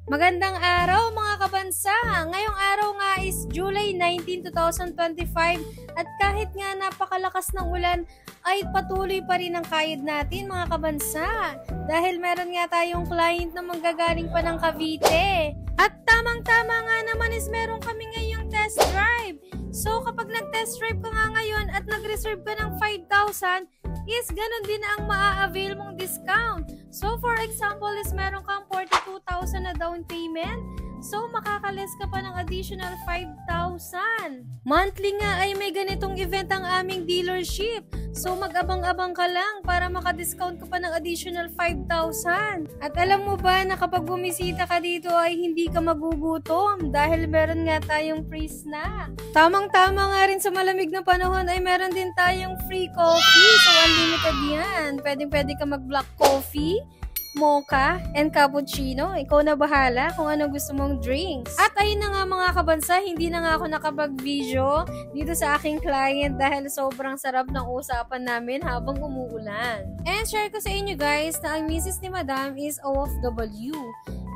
Magandang araw mga kabansa! Ngayong araw nga is July 19, 2025 at kahit nga napakalakas ng ulan ay patuloy pa rin ang kayod natin mga kabansa dahil meron nga tayong client na manggagaling pa ng Cavite. At tamang-tama nga naman is meron kami ngayong test drive. So kapag nag-test drive ka nga ngayon at nag-reserve ka ng 5,000, is ganun din ang maa-avail mong discount. So for example is meron kang 42,000 na down payment. So makakalis ka pa ng additional 5,000. Monthly nga ay may ganitong event ang aming dealership. So mag-abang-abang ka lang para maka-discount ka pa ng additional 5,000. At alam mo ba na kapag bumisita ka dito ay hindi ka magugutom dahil meron nga tayong free snack. Tamang-tama nga rin sa malamig na panahon ay meron din tayong free coffee. So unlimited yan. Pwede ka mag-black coffee, mocha, and cappuccino. Ikaw na bahala kung ano gusto mong drinks. At ayun na nga mga kabansa, hindi na nga ako nakapag-video dito sa aking client dahil sobrang sarap ng usapan namin habang umuulan. And share ko sa inyo guys na ang misis ni Madam is OFW.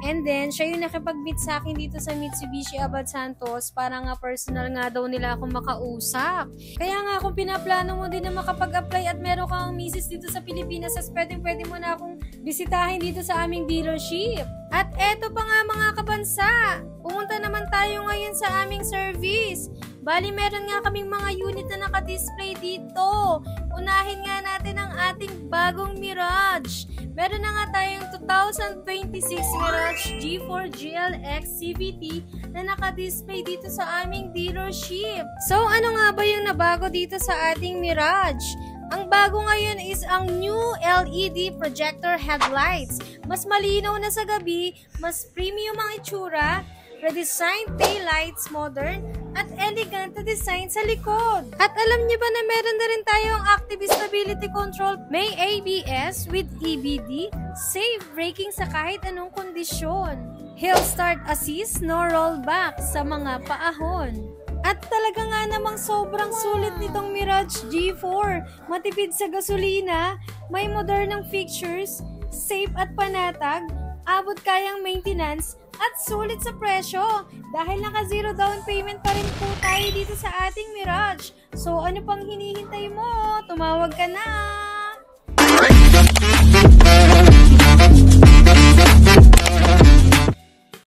And then, siya yung nakipag-meet sa akin dito sa Mitsubishi Abad Santos para nga personal nga daw nila akong makausap. Kaya nga kung pinaplano mo din na makapag-apply at meron kang misis dito sa Pilipinas, as pwede mo na akong bisitahin dito sa aming dealership. At eto pa nga mga kabansa, pumunta naman tayo ngayon sa aming service. Bali, meron nga kaming mga unit na naka-display dito. Unahin nga natin ang ating bagong Mirage. Meron na nga tayong 2026 Mirage G4 GLX CVT na naka-display dito sa aming dealership. So, ano nga ba yung nabago dito sa ating Mirage? Ang bago ngayon is ang new LED projector headlights. Mas malinaw na sa gabi, mas premium ang itsura, redesigned taillights, modern, at elegant na design sa likod. At alam niyo ba na meron na rin tayong active stability control, may ABS with EBD, safe braking sa kahit anong kondisyon, hill start assist, no rollback sa mga paahon. At talaga nga namang sobrang sulit nitong Mirage G4. Matipid sa gasolina, may modernong features, safe at panatag, abot kayang maintenance, at sulit sa presyo. Dahil naka zero down payment pa rin po tayo dito sa ating Mirage. So ano pang hinihintay mo? Tumawag ka na!